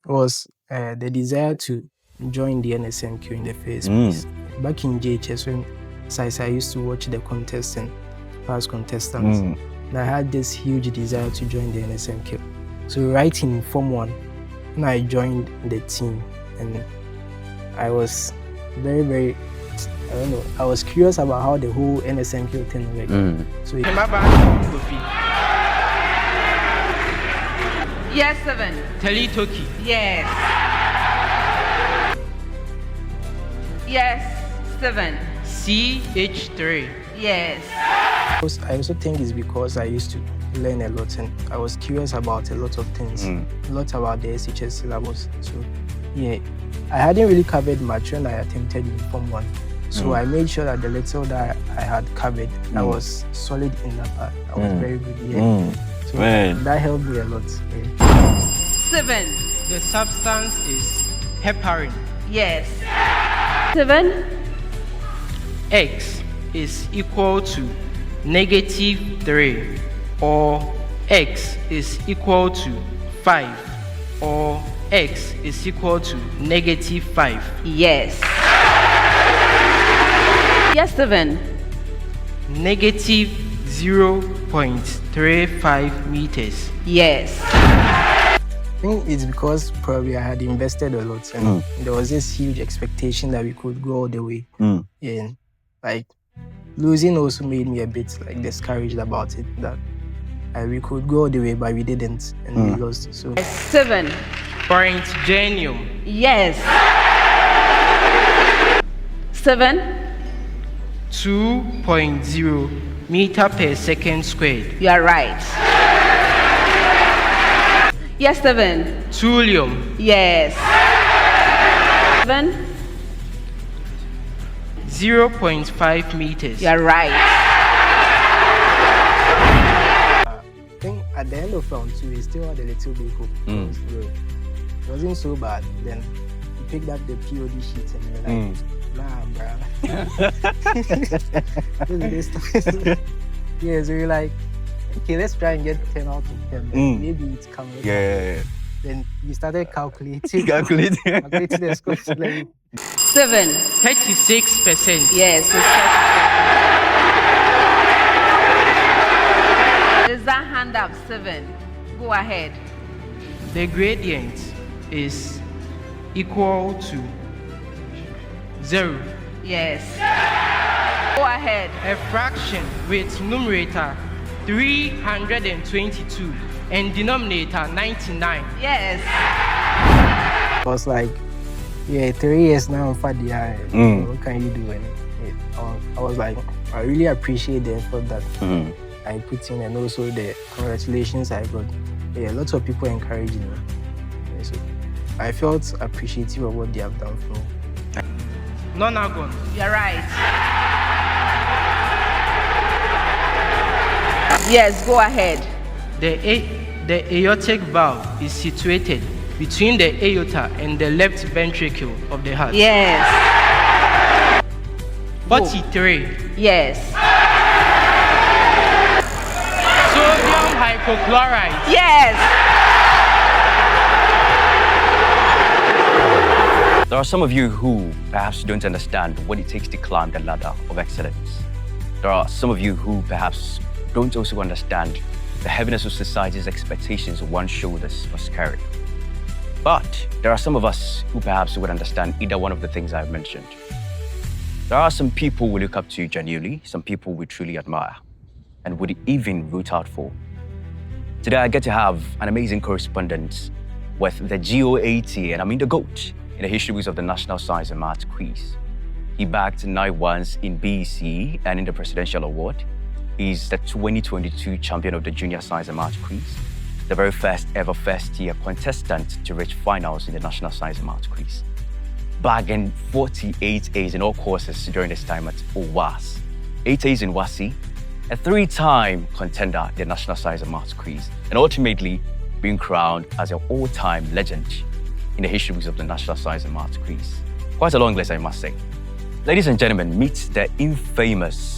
was the desire to join the NSMQ in the first place. Back in JHS, when I used to watch the contest and past contestants, and I had this huge desire to join the NSMQ. So right in Form 1, when I joined the team, and I was very, very, I don't know, I was curious about how the whole NSMQ thing worked. So Yes, 7. Telitoki. Yes. Yes, 7. CH3. Yes. I also think it's because I used to learn a lot and I was curious about a lot of things, a lot about the SHS syllabus. So yeah, I hadn't really covered much when I attempted in Form 1. So I made sure that the little that I had covered, I was solid in that part. I was very good. Yeah. So that helped me a lot. Yeah. 7. The substance is heparin. Yes. 7. X is equal to -3, or X is equal to 5, or X is equal to -5. Yes. Yes, 7. -0.35 meters. Yes. I think it's because probably I had invested a lot and there was this huge expectation that we could go all the way. Yeah, like losing also made me a bit like discouraged about it, that we could go all the way but we didn't and we lost. So 7. Point genium. Yes. 7. 2.0 meter per second squared. You are right. Yes, 7. Thulium. Yes. 7. 0.5 meters. You are right. I think at the end of round 2, we still had a little bit hope. It wasn't so bad. Then we picked up the POD sheet and we were like, nah, bruh. Yeah, so we're like, okay, let's try and get 10 out of 10. Maybe it's coming. Yeah. Then we started calculating. Calculating the scores. 7. 36%. Yes. Is that hand up? 7. Go ahead. The gradient is equal to 0. Yes. Go ahead. A fraction with numerator 322 and denominator 99. Yes. I was like, yeah, 3 years now for the what can you do? And I was like, I really appreciate the effort that I put in and also the congratulations I got. Yeah, lots of people encouraging me. Yeah, so I felt appreciative of what they have done for me. Non-argon. You're right. Yes, go ahead. The aortic valve is situated between the aorta and the left ventricle of the heart. Yes. 43. Yes. Sodium hypochlorite. Yes. There are some of you who perhaps don't understand what it takes to climb the ladder of excellence. There are some of you who perhaps don't also understand the heaviness of society's expectations one's shoulders must carry. But there are some of us who perhaps would understand either one of the things I've mentioned. There are some people we look up to genuinely, some people we truly admire, and would even root out for. Today I get to have an amazing correspondent with the GOAT, and I mean the GOAT, in the history books of the National Science and Maths Quiz. He bagged 9 ones in BECE and in the Presidential Award. He's the 2022 champion of the Junior Science and Maths Quiz, the very first ever first-year contestant to reach finals in the National Science and Maths Quiz, bagging 48 A's in all courses during his time at WASSCE, 8 A's in WASSCE, a 3-time contender in the National Science and Maths Quiz, and ultimately being crowned as an all-time legend in the history books of the National Science and Maths Quiz. Quite a long list, I must say. Ladies and gentlemen, meet the infamous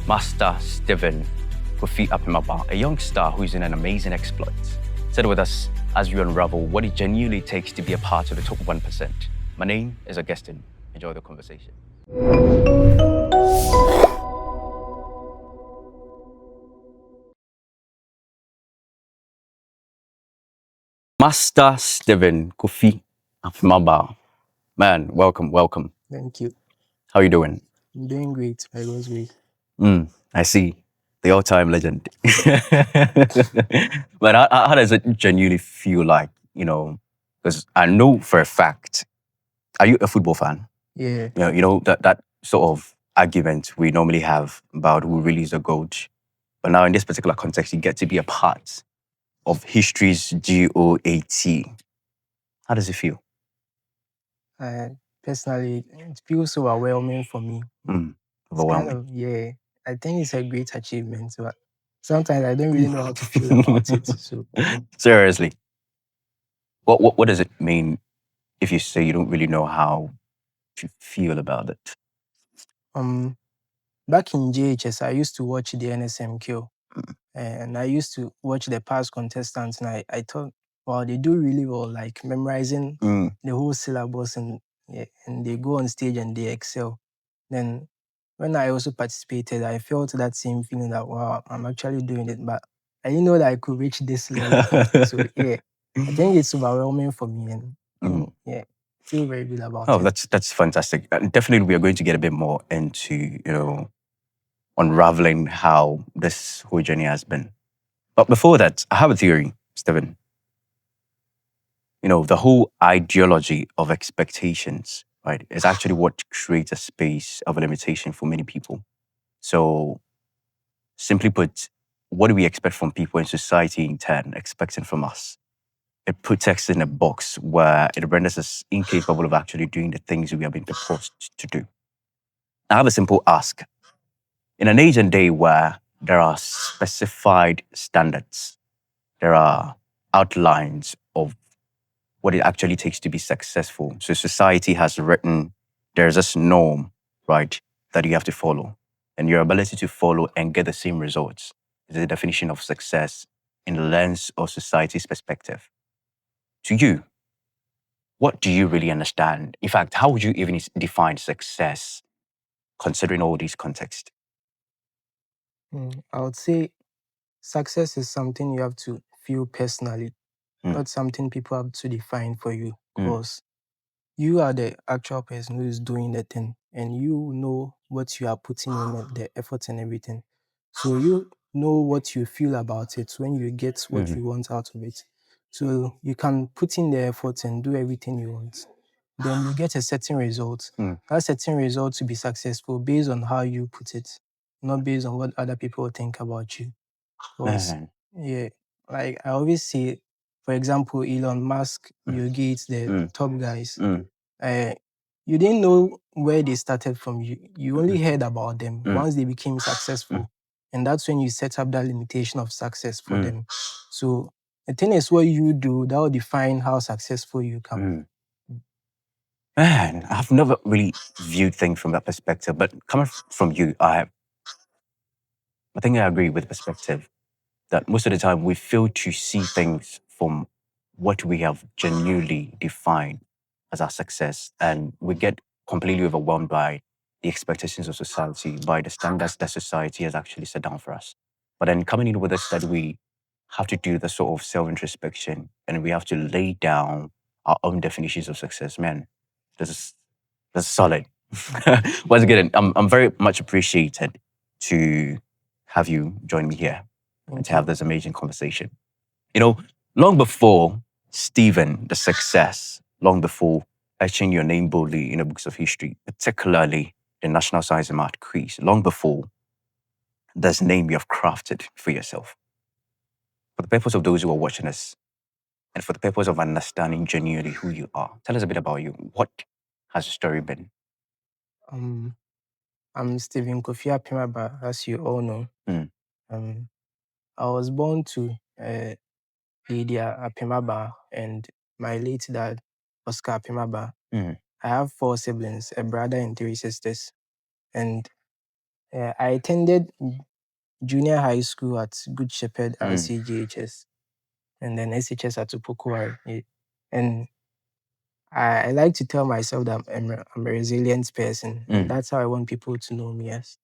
Master Stephen Kofi Apemah-Baah, a young star who is in an amazing exploit. Said with us, as you unravel what it genuinely takes to be a part of the top 1%. My name is Augustine. Enjoy the conversation. Master Stephen Kofi Apemah-Baah. Man, welcome. Thank you. How are you doing? I'm doing great. I was great. I see. The all-time legend. But how does it genuinely feel like, because I know for a fact, are you a football fan? Yeah. That sort of argument we normally have about who really is the GOAT. But now in this particular context, you get to be a part of history's GOAT. How does it feel? Personally, it feels so overwhelming for me. It's kind Overwhelming. of, yeah, I think it's a great achievement, but sometimes I don't really know how to feel about it. So Seriously. What does it mean if you say you don't really know how to feel about it? back in JHS, I used to watch the NSMQ, and I used to watch the past contestants, and I thought, wow, they do really well, like memorizing the whole syllabus, and they go on stage and they excel. Then when I also participated, I felt that same feeling that, wow, I'm actually doing it, but I didn't know that I could reach this level. So yeah, I think it's overwhelming for me, and yeah, feel very good about Oh, it. that's fantastic. Definitely, we are going to get a bit more into unraveling how this whole journey has been. But before that, I have a theory, Stephen. The whole ideology of expectations, right, is actually what creates a space of a limitation for many people. So, simply put, what do we expect from people in society in turn expecting from us? It puts us in a box where it renders us incapable of actually doing the things we have been proposed to do. I have a simple ask. In an age and day where there are specified standards, there are outlines of what it actually takes to be successful. So society has written, there's this norm, right, that you have to follow. And your ability to follow and get the same results is the definition of success in the lens of society's perspective. To you, what do you really understand? In fact, how would you even define success considering all these contexts? I would say success is something you have to feel personally, not something people have to define for you, because you are the actual person who is doing the thing, and you know what you are putting in, the effort and everything. So you know what you feel about it when you get what you want out of it. So you can put in the effort and do everything you want. Then you get a certain result. That certain result to be successful based on how you put it, not based on what other people think about you. Because, yeah, like I always say, for example, Elon Musk, Bill Gates, the top guys, you didn't know where they started from. You only heard about them once they became successful. And that's when you set up that limitation of success for them. So the thing is, what you do, that will define how successful you can. Man, I've never really viewed things from that perspective, but coming from you, I think I agree with the perspective that most of the time we fail to see things from what we have genuinely defined as our success, and we get completely overwhelmed by the expectations of society, by the standards that society has actually set down for us. But then coming in with this that we have to do the sort of self-introspection and we have to lay down our own definitions of success. Man, this is solid. Once again, I'm very much appreciated to have you join me here and to have this amazing conversation. Long before Stephen, the success, long before etching your name boldly in the books of history, particularly the National Science and Math quiz, long before this name you have crafted for yourself. For the purpose of those who are watching us, and for the purpose of understanding genuinely who you are, tell us a bit about you. What has the story been? I'm Stephen Kofi Apemah-Baah, as you all know. I was born to Lydia Apema-Baah and my late dad, Oscar Apema-Baah. I have 4 siblings, a brother and 3 sisters. And I attended junior high school at Good Shepherd LCGHS. and then SHS at Opoku Ware. Yeah. And I like to tell myself that I'm a resilient person, and that's how I want people to know me as.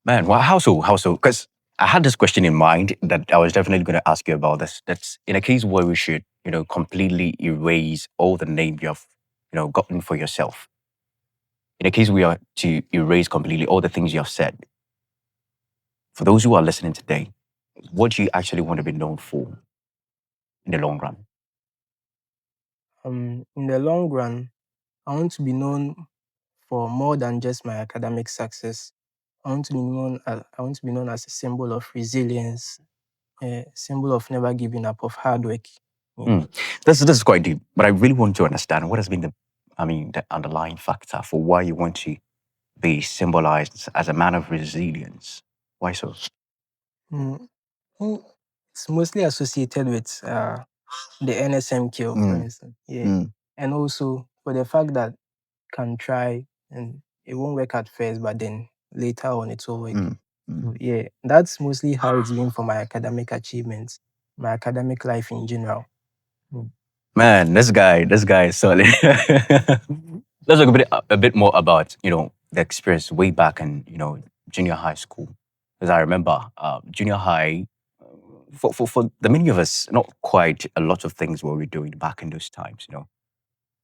Man, well, how so? How so? Because I had this question in mind that I was definitely going to ask you about this. That's in a case where we should, completely erase all the name you have, gotten for yourself. In a case we are to erase completely all the things you have said. For those who are listening today, what do you actually want to be known for in the long run? In the long run, I want to be known for more than just my academic success. I want to be known as a symbol of resilience, a symbol of never giving up, of hard work. Yeah. This is quite deep, but I really want to understand what has been the underlying factor for why you want to be symbolized as a man of resilience. Why so? It's mostly associated with the NSMQ, for instance. Yeah. And also for the fact that can try and it won't work at first, but then later on it will work. So, yeah, that's mostly how it's been for my academic achievements, my academic life in general. Man, this guy is solid. Let's talk a bit more about, the experience way back in, junior high school. Because I remember junior high, for the many of us, not quite a lot of things what we were doing back in those times,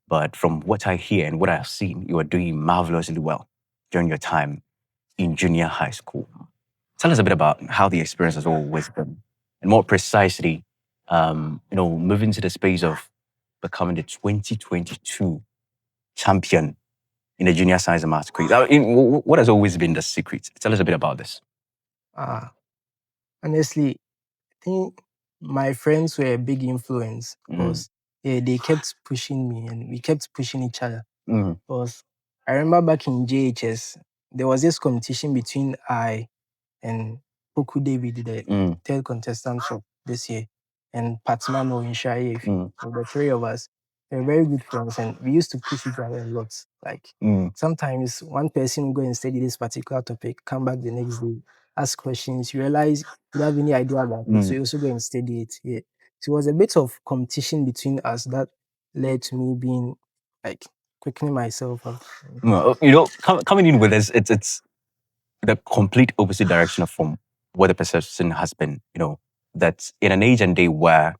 But from what I hear and what I have seen, you are doing marvelously well during your time in junior high school. Tell us a bit about how the experience has always been, and more precisely, moving to the space of becoming the 2022 champion in the junior science and maths quiz. What has always been the secret? Tell us a bit about this. Honestly, I think my friends were a big influence because they kept pushing me and we kept pushing each other. Because I remember back in JHS, there was this competition between I and Poku David, the third contestant for this year, and Patmano in Shaye. So the three of us were very good friends and we used to push each other a lot. Like sometimes one person will go and study this particular topic, come back the next day, ask questions, you realize you don't have any idea about it, so you also go and study it. Yeah. So it was a bit of competition between us that led to me being like quickening myself up. Coming in with this, it's the complete opposite direction from what the perception has been. That in an age and day where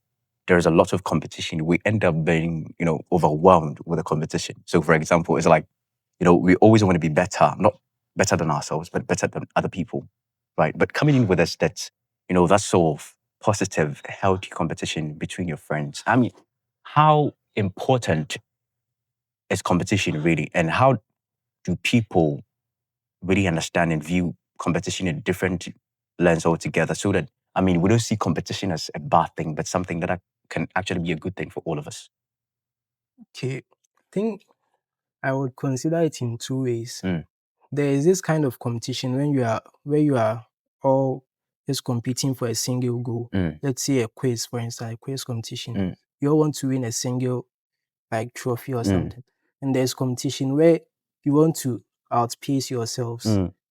there's a lot of competition, we end up being, overwhelmed with the competition. So, for example, it's like, we always want to be better, not better than ourselves, but better than other people, right? But coming in with us, that, that sort of positive, healthy competition between your friends. I mean, how important is competition really? And how do people really understand and view competition in a different lens altogether, so that, we don't see competition as a bad thing, but something that can actually be a good thing for all of us? Okay, I think I would consider it in two ways. There is this kind of competition where you are all just competing for a single goal. Let's say a quiz, for instance, a quiz competition. You all want to win a single like trophy or something. And there's competition where you want to outpace yourselves.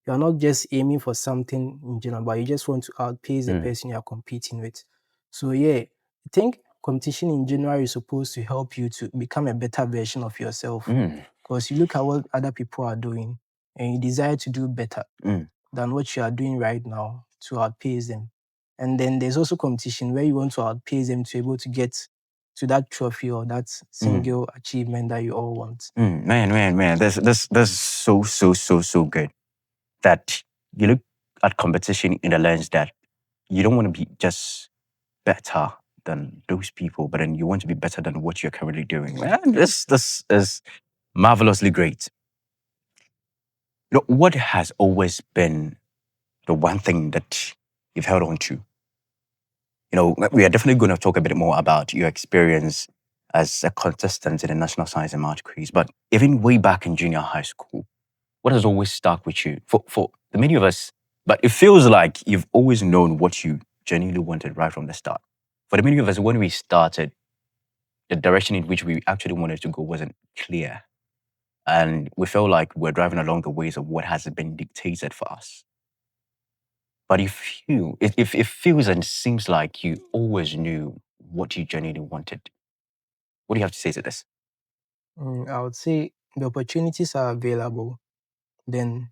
You are not just aiming for something in general, but you just want to outpace the person you are competing with. So yeah, I think competition in general is supposed to help you to become a better version of yourself. Because you look at what other people are doing and you desire to do better than what you are doing right now to outpace them. And then there's also competition where you want to outpace them to be able to get to that trophy or that single achievement that you all want. Man. That's so good. That you look at competition in a lens that you don't want to be just better than those people, but then you want to be better than what you're currently doing. Man, this is marvelously great. What has always been the one thing that you've held on to? We are definitely going to talk a bit more about your experience as a contestant in the National Science and Math Quiz, but even way back in junior high school, what has always stuck with you? For the many of us, but it feels like you've always known what you genuinely wanted right from the start. For the many of us, when we started, the direction in which we actually wanted to go wasn't clear. And we felt like we're driving along the ways of what has been dictated for us. But it feels and seems like you always knew what you genuinely wanted. What do you have to say to this? I would say the opportunities are available. Then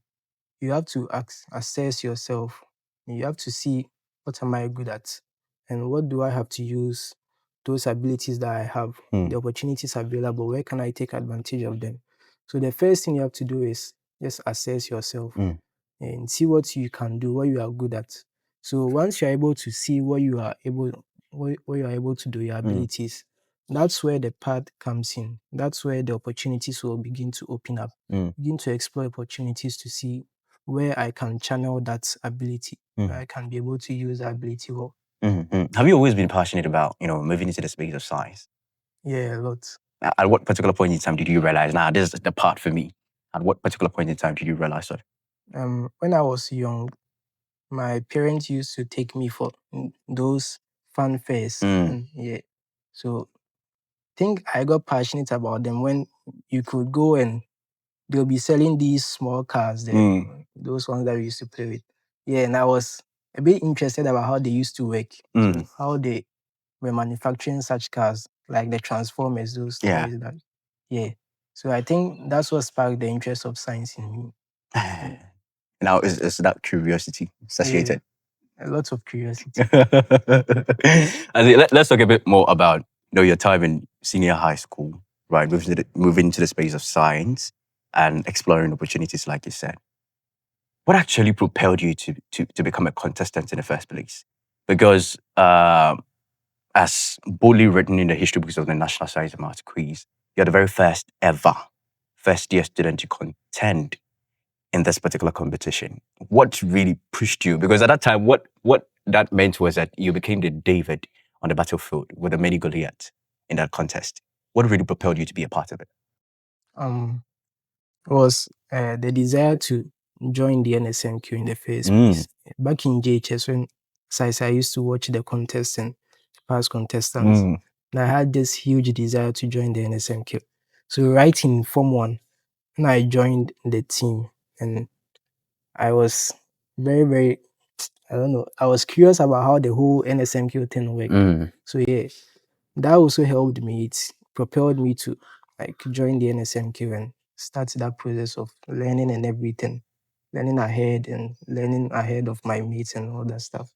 you have to assess yourself. You have to see, what am I good at? And what do I have to use those abilities that I have? The opportunities available, where can I take advantage of them? So the first thing you have to do is just assess yourself and see what you can do, what you are good at. So once you're able to see what you are able to do, your abilities, that's where the path comes in. That's where the opportunities will begin to open up. Begin to explore opportunities to see where I can channel that ability, where I can be able to use that ability well. Have you always been passionate about, moving into the space of science? Yeah, a lot. At what particular point in time did you realize, this is the part for me? At what particular point in time did you realize that? When I was young, my parents used to take me for those fun fairs. And so I think I got passionate about them when you could go and they'll be selling these small cars there, those ones that we used to play with. Yeah, and I was a bit interested about how they used to work, so how they were manufacturing such cars, like the Transformers, those toys that. Yeah. So I think that's what sparked the interest of science in me. Now, is that curiosity satiated? A lot of curiosity. Let's talk a bit more about your time in senior high school, right? Moving into the space of science and exploring opportunities, like you said. What actually propelled you to become a contestant in the first place? Because as boldly written in the history books of the National Science and Maths Quiz, you're the very first ever first-year student to contend in this particular competition. What really pushed you? Because at that time, what that meant was that you became the David on the battlefield with the many Goliaths in that contest. What really propelled you to be a part of it? Was the desire to join the NSMQ in the first place. Back in JHS, when I used to watch the contests and past contestants, and I had this huge desire to join the NSMQ. So right in Form 1, when I joined the team, and I was very, very, I don't know, I was curious about how the whole NSMQ thing worked. So yeah, that also helped me. It propelled me to join the NSMQ and start that process of learning and everything, learning ahead of my mates and all that stuff.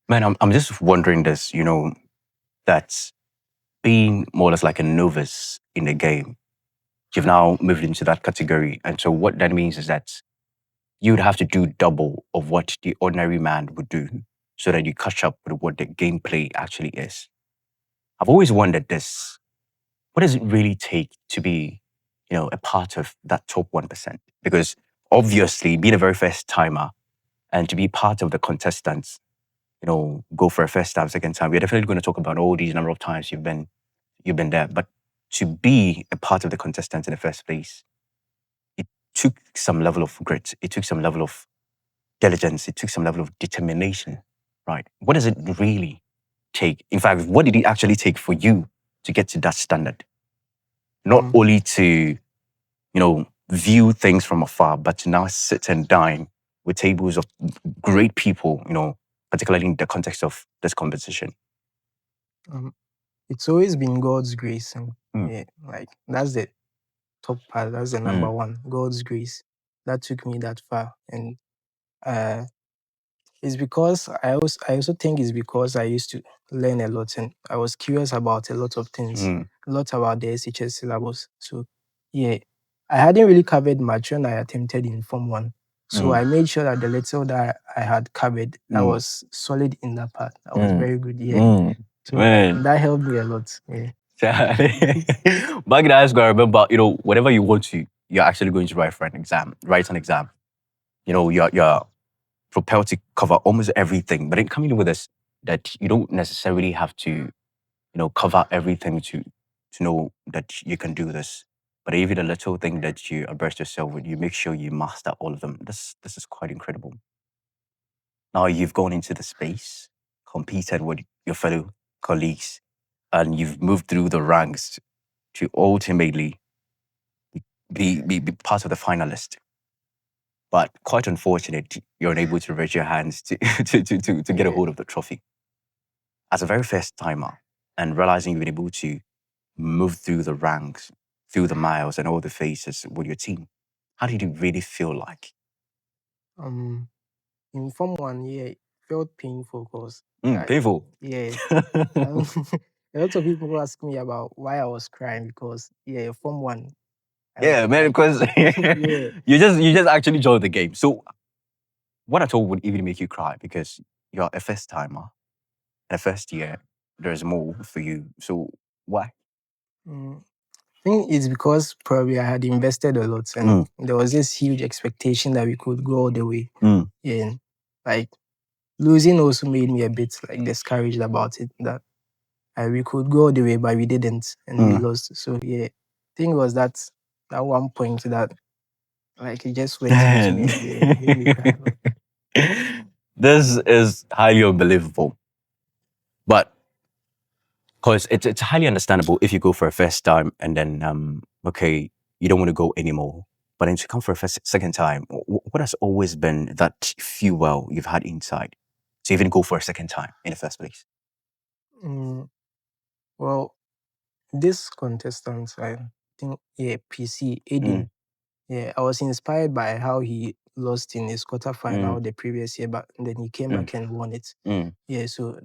Man, I'm just wondering this, that being more or less like a novice in the game, you've now moved into that category. And so what that means is that you'd have to do double of what the ordinary man would do so that you catch up with what the gameplay actually is. I've always wondered this. What does it really take to be, a part of that top 1%? Because obviously, being a very first timer and to be part of the contestants, go for a first time, second time, we're definitely going to talk about all these number of times you've been there. But to be a part of the contestants in the first place, it took some level of grit. It took some level of diligence. It took some level of determination, right? What does it really take? In fact, what did it actually take for you to get to that standard? Not only to, view things from afar, but to now sit and dine with tables of great people, particularly in the context of this competition. It's always been God's grace, and that's the top part. That's the number one, God's grace, that took me that far. And it's because I also think it's because I used to learn a lot and I was curious about a lot of things, a lot about the SHS syllabus. So yeah, I hadn't really covered much when I attempted in Form 1. So I made sure that the little that I had covered, I was solid in that part. I was very good. So that helped me a lot. Back in high school, I remember, whatever you want to, you're actually going to write an exam. You're propelled to cover almost everything. But then coming in with this, that you don't necessarily have to, cover everything to know that you can do this. But even a little thing that you abreast yourself with, you make sure you master all of them. This is quite incredible. Now you've gone into the space, competed with your fellow colleagues, and you've moved through the ranks to ultimately be part of the finalist. But quite unfortunate, you're unable to raise your hands to get a hold of the trophy. As a very first timer, and realizing you've been able to move through the ranks, through the miles and all the phases with your team. How did it really feel like? In Form 1, yeah, it felt painful because Painful. yeah. A lot of people ask me about why I was crying because Form 1. Yeah, man, because Yeah. you just actually joined the game. So what at all would even make you cry? Because you're a first timer, and a first year, there's more for you. So why? I think it's because probably I had invested a lot and there was this huge expectation that we could go all the way. Yeah. Like losing also made me a bit like discouraged about it, that we could go all the way, but we didn't and we lost. So yeah, I think it was that one point that like it just went into me and it made me cry a lot. This is highly unbelievable. But because it's highly understandable if you go for a first time and then okay, you don't want to go anymore. But then to come for a second time, what has always been that fuel you've had inside to even go for a second time in the first place? Well, this contestant, I think, PC Aiden. Yeah, I was inspired by how he lost in his quarterfinal the previous year, but then he came back and won it. Yeah, so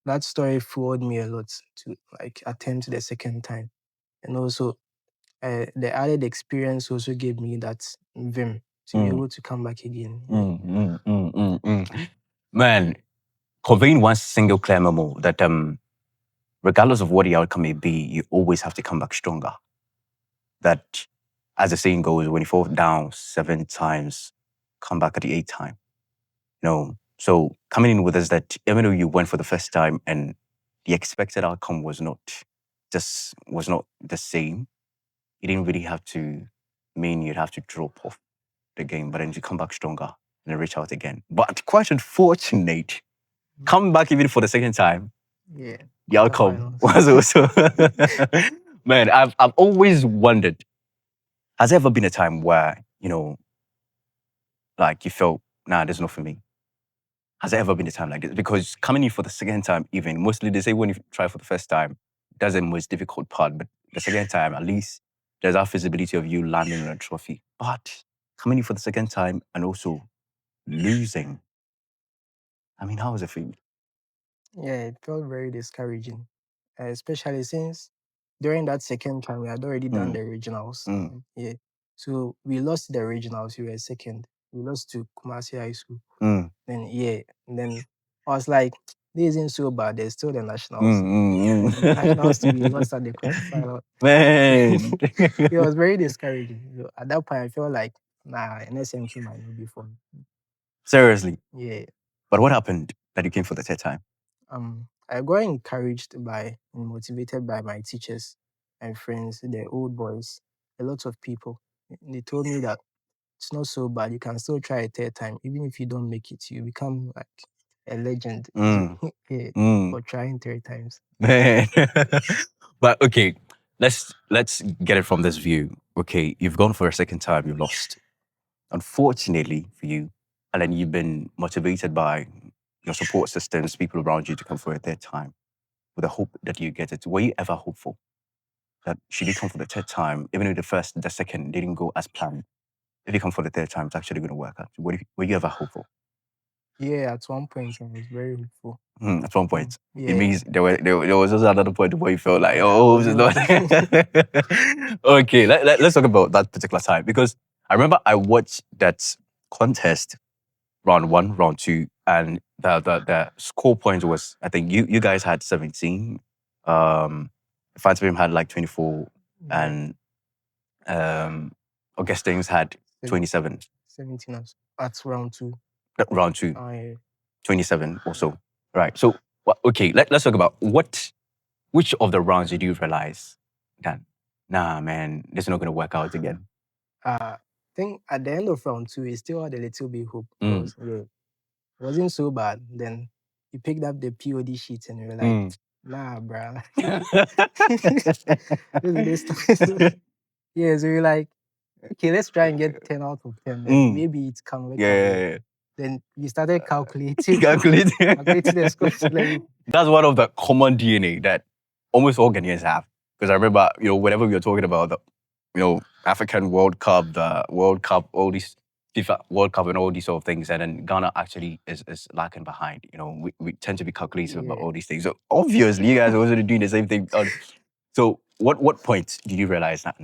that story fueled me a lot to like attempt the second time, and also the added experience also gave me that vim to be able to come back again. Man, conveying one single clear memo that regardless of what the outcome may be, you always have to come back stronger. That, as the saying goes, when you fall down 7 times, come back at the 8th time. So coming in with this, that even though you went for the first time and the expected outcome was not the same, you didn't really have to mean you'd have to drop off the game, but then you come back stronger and then reach out again. But quite unfortunate, coming back even for the second time, the outcome was also man, I've always wondered, has there ever been a time where, like you felt, nah, this is not for me? Has there ever been a time like this? Because coming in for the second time, even mostly they say when you try for the first time, that's the most difficult part. But the second time, at least there's that feasibility of you landing on a trophy. But coming in for the second time and also losing, I mean, how was it for you? Yeah, it felt very discouraging, especially since during that second time we had already done the regionals. Yeah, so we lost the regionals. We were second. We lost to Kumasi High School. Then I was like, this isn't so bad. There's still the nationals. Nationals to be lost at the quarterfinal. Man, it was very discouraging. So at that point, I felt like, nah, NSMQ might not be for me. Seriously? Yeah. But what happened that you came for the third time? I got encouraged by and motivated by my teachers and friends, the old boys, a lot of people. They told me that it's not so bad. You can still try a third time. Even if you don't make it, you become like a legend for trying 3 times. Man. But okay, let's get it from this view. Okay, you've gone for a second time, you lost. Unfortunately for you, and then you've been motivated by your support systems, people around you to come for a third time with the hope that you get it. Were you ever hopeful that should you come for the third time, even if the second didn't go as planned, if you come for the third time, it's actually going to work out? Were you ever hopeful? Yeah, at one point I was very hopeful. At one point, Yeah. It means there was also another point where you felt like, oh, this is not. Okay, let's talk about that particular time, because I remember I watched that contest, round 1, round 2, and the score point was, I think you guys had 17, Fatima had like 24, and Augustine's had 27. 17 at round 2. Round 2. Oh, yeah. 27 also. Right. So, okay, let's talk about which of the rounds did you realize that, nah, man, this is not going to work out again? I think at the end of round 2, we still had a little bit hope because it wasn't so bad. Then you picked up the POD sheets and you were like, nah, bruh. Yeah, so you're like, okay, let's try and get 10 out of 10. Then maybe it can work out. Yeah. Then we started calculating Calculate. calculating the scores level. That's one of the common DNA that almost all Ghanaians have. Because I remember, whenever we were talking about the, African World Cup, the World Cup, all these FIFA World Cup and all these sort of things, and then Ghana actually is lacking behind. We tend to be calculative about all these things. So obviously, you guys are also doing the same thing. So what point did you realize that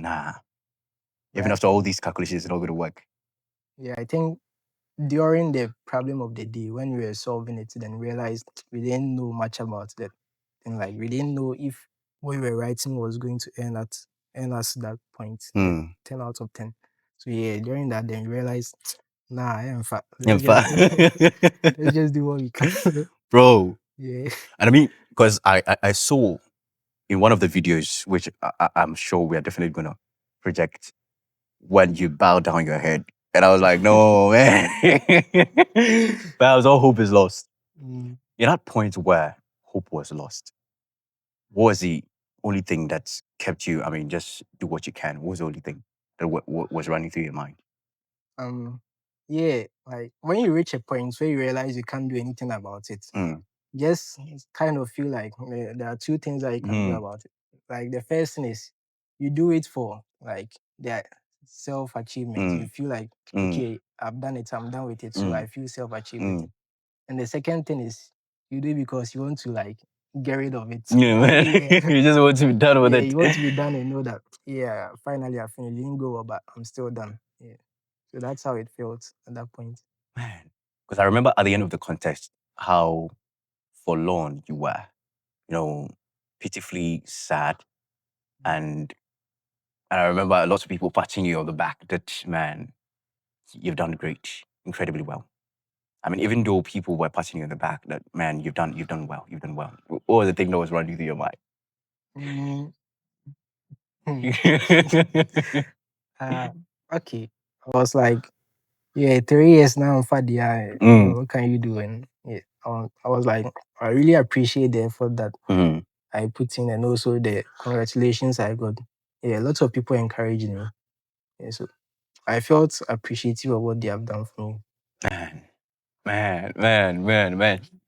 even after all these calculations, it's not going to work? Yeah, I think during the problem of the day when we were solving it, then realized we didn't know much about that. And like we didn't know if what we were writing was going to earn us that point, 10 out of 10. So yeah, during that then we realized, in fact, let's just do what we can. Bro. Yeah. And I mean, because I saw in one of the videos, which I'm sure we are definitely going to project, when you bow down your head. And I was like, no, man. Perhaps all hope is lost. In that point where hope was lost, what was the only thing that kept you, just do what you can? What was the only thing that was running through your mind? Yeah, like when you reach a point where you realize you can't do anything about it, just kind of feel like there are two things that you can do about it. Like the first thing is you do it for like the self-achievement. You feel like, okay, I've done it, I'm done with it, so I feel self-achieved with it. And the second thing is you do it because you want to like get rid of it. Yeah, man. You just want to be done with it. You want to be done and know that, finally I finished. It didn't go well, but I'm still done. Yeah. So that's how it felt at that point. Man, because I remember at the end of the contest how forlorn you were, pitifully sad. And I remember a lot of people patting you on the back that, man, you've done great, incredibly well. I mean, even though people were patting you on the back, that, man, you've done well. What was the thing that was running through your mind? Okay. I was like, 3 years now, Fadia. What can you do? And I was like, I really appreciate the effort that I put in, and also the congratulations I got. Yeah, lots of people encouraging me. Yeah, so I felt appreciative of what they have done for me. Man.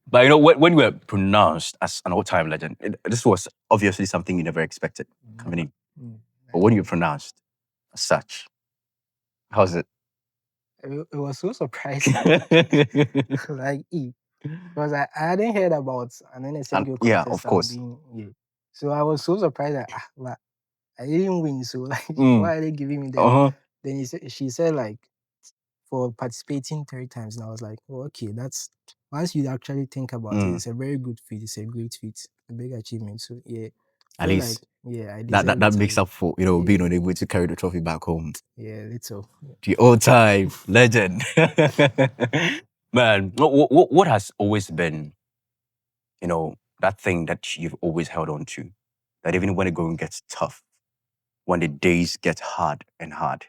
But when you were pronounced as an all-time legend, this was obviously something you never expected coming in. But when you were pronounced as such, how's it? It was so surprising. Like, because I hadn't heard about an NSMQ contest. Of course. So I was so surprised that I didn't win. So like, why are they giving me that? Then she said like, for participating 3 times, and I was like, okay, that's, once you actually think about it, it's a very good feat. It's a great feat, a big achievement. So yeah, at least I that makes up for being unable to carry the trophy back home. Yeah, little. The all-time legend. Man, what has always been, that thing that you've always held on to, that even when the going gets tough, when the days get hard and hard,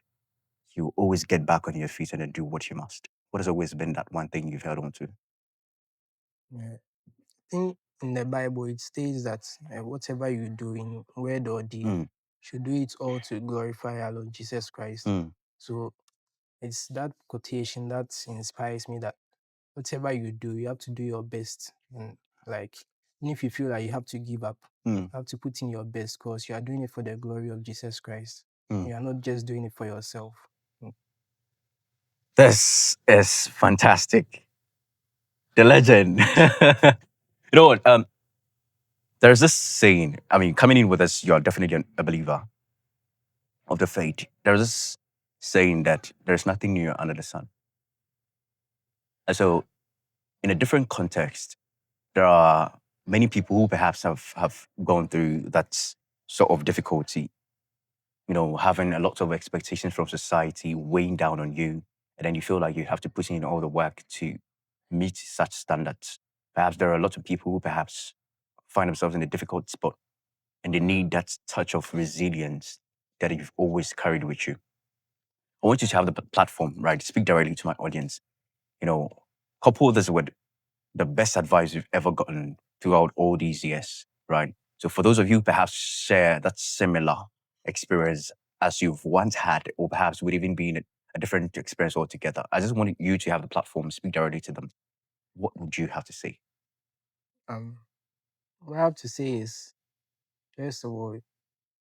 you always get back on your feet and then do what you must? What has always been that one thing you've held on to? Yeah. I think in the Bible it states that whatever you do in word or deed, should do it all to glorify our Lord Jesus Christ. So it's that quotation that inspires me, that whatever you do, you have to do your best. And like, even if you feel like you have to give up, you have to put in your best, because you are doing it for the glory of Jesus Christ. You are not just doing it for yourself. This is fantastic. The legend. You know what? There's this saying, coming in with us, you're definitely a believer of the faith. There's this saying that there's nothing new under the sun. And so, in a different context, there are many people who perhaps have gone through that sort of difficulty, having a lot of expectations from society weighing down on you, and then you feel like you have to put in all the work to meet such standards. Perhaps there are a lot of people who perhaps find themselves in a difficult spot, and they need that touch of resilience that you've always carried with you. I want you to have the platform, right, to speak directly to my audience. Couple this with the best advice you've ever gotten throughout all these years, right? So for those of you who perhaps share that similar experience as you've once had, or perhaps would even be in a different experience altogether. I just wanted you to have the platform, speak directly to them. What would you have to say? What I have to say is, first of all,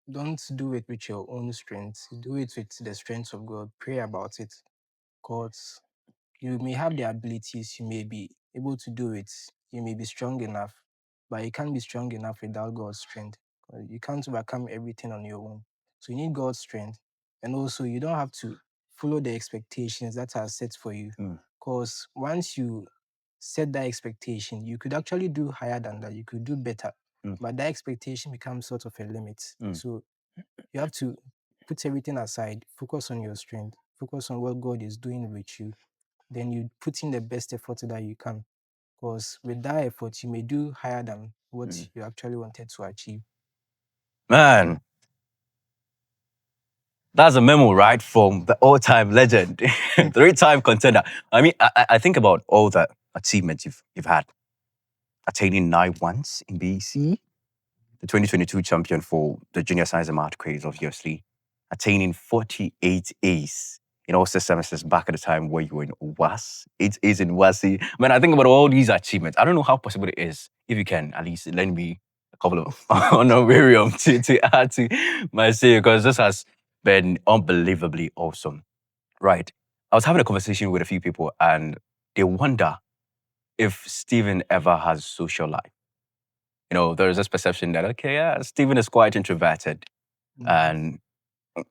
don't do it with your own strength. Do it with the strength of God. Pray about it. Because you may have the abilities, you may be able to do it, you may be strong enough, but you can't be strong enough without God's strength. You can't overcome everything on your own. So you need God's strength. And also, you don't have to follow the expectations that are set for you. Because once you set that expectation, you could actually do higher than that. You could do better. But that expectation becomes sort of a limit. So you have to put everything aside, focus on your strength, focus on what God is doing with you. Then you put in the best effort that you can. Because with that effort, you may do higher than what you actually wanted to achieve. Man, that's a memo, right, from the all-time legend, three-time contender. I mean, I think about all the achievements you've had. Attaining 9 once in BECE, the 2022 champion for the junior science and math quiz, obviously. Attaining 48 A's in all 6 semesters back at the time where you were in WASSCE, 8 A's in WASSCE. Man, I think about all these achievements. I don't know how possible it is. If you can, at least lend me a couple of honorarium to add to my say, because this has been unbelievably awesome. Right. I was having a conversation with a few people and they wonder if Stephen ever has social life. You know, there's this perception that, okay, yeah, Stephen is quite introverted and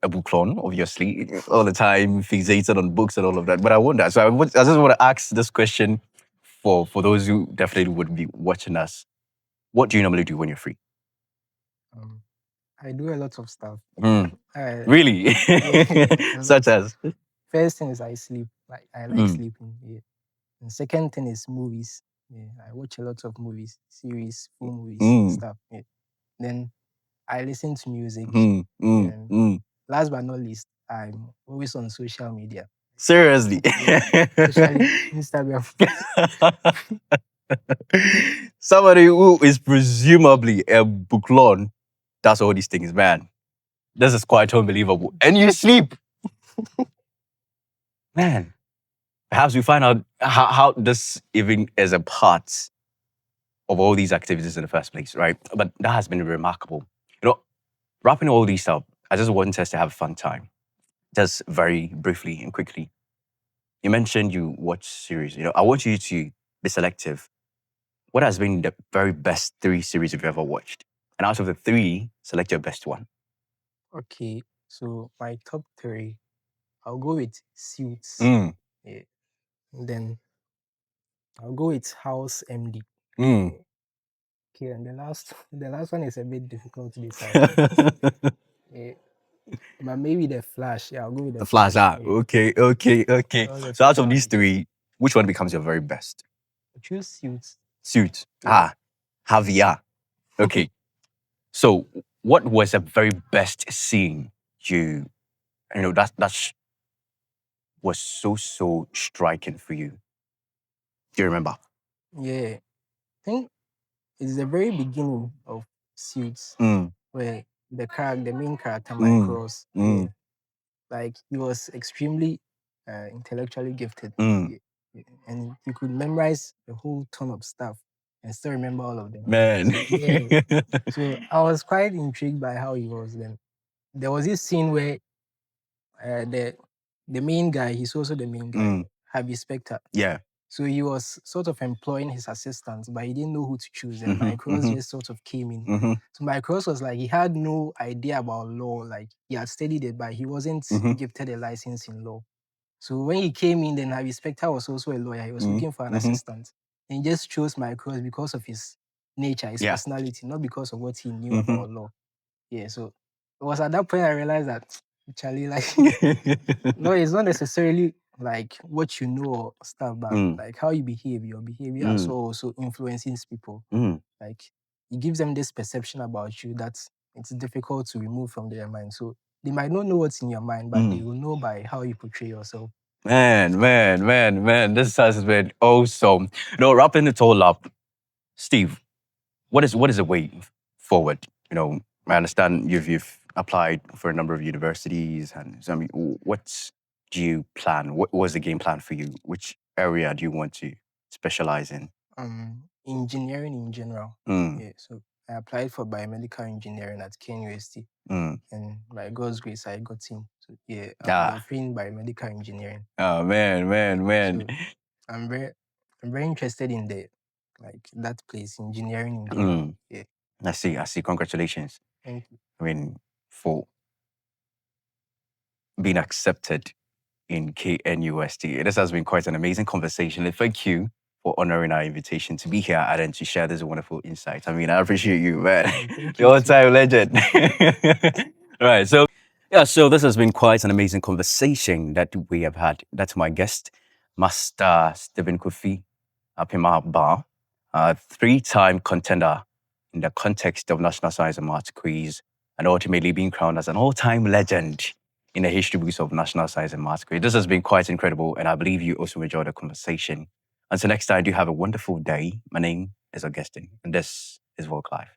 a booklon, obviously, all the time, fixated on books and all of that. But I wonder, so I just want to ask this question for those who definitely would be watching us. What do you normally do when you're free? I do a lot of stuff. Really? Such as? First thing is I sleep. Like I like sleeping. Yeah. And second thing is movies. Yeah, I watch a lot of movies, series, full movies, stuff. Yeah. Then I listen to music. And last but not least, I'm always on social media. Seriously? Especially Instagram. Somebody who is presumably a booklon does all these things, man. This is quite unbelievable. And you sleep. Man, perhaps we find out how this even is a part of all these activities in the first place, right? But that has been remarkable. You know, wrapping all these up, I just want us to have a fun time. Just very briefly and quickly. You mentioned you watch series. You know, I want you to be selective. What has been the very best 3 series you've ever watched? And out of the 3, select your best one. Okay, so my top 3, I'll go with Suits. Yeah. And then I'll go with House MD. Okay, and the last one is a bit difficult to decide. Yeah. But maybe the Flash. Yeah, I'll go with the Flash. Yeah. Okay. So out of these 3, which one becomes your very best? I choose Suits. Suits. Yeah. Javier. Okay. So what was the very best scene you know, that was so striking for you? Do you remember? Yeah. I think it's the very beginning of Suits where the main character, Mike Ross, like he was extremely intellectually gifted. Yeah. And he could memorize a whole ton of stuff and still remember all of them. Man. So, yeah. So I was quite intrigued by how he was then. There was this scene where the main guy, he's also the main guy, Harvey Specter. Yeah. So he was sort of employing his assistants, but he didn't know who to choose. And Mike Ross just sort of came in. So Mike Ross was like, he had no idea about law. Like he had studied it, but he wasn't gifted a license in law. So when he came in, then Harvey Specter was also a lawyer. He was looking for an assistant. And he just chose Mike Ross because of his nature, his personality, not because of what he knew about law. Yeah, so it was at that point I realized that, Charlie, like, no, it's not necessarily like what you know or stuff, but like how you behave, your behavior also influences people. Like it gives them this perception about you that it's difficult to remove from their mind. So they might not know what's in your mind, but they will know by how you portray yourself. Man. This has been awesome. You know, wrapping it all up, Steve, what is the way forward? You know, I understand you've applied for a number of universities, and so, I mean, what's do you plan? What was the game plan for you? Which area do you want to specialize in? Engineering in general. Yeah, so I applied for biomedical engineering at KNUST, and by God's grace, I got in. So yeah, I'm in biomedical engineering. Oh man. So I'm very interested in that place, engineering in general. Yeah. I see. Congratulations. Thank you. I mean, for being accepted in KNUST. This has been quite an amazing conversation. And thank you for honoring our invitation to be here and to share this wonderful insight. I mean, I appreciate you, man. The all-time legend. Right. So this has been quite an amazing conversation that we have had. That's my guest, Master Stephen Kofi Apemah-Baah, a 3-time contender in the context of National Science and Maths quiz, and ultimately being crowned as an all-time legend in the history books of National Science and Maths quiz. This has been quite incredible, and I believe you also enjoyed the conversation. Until next time, do have a wonderful day. My name is Augustine, and this is Work Life.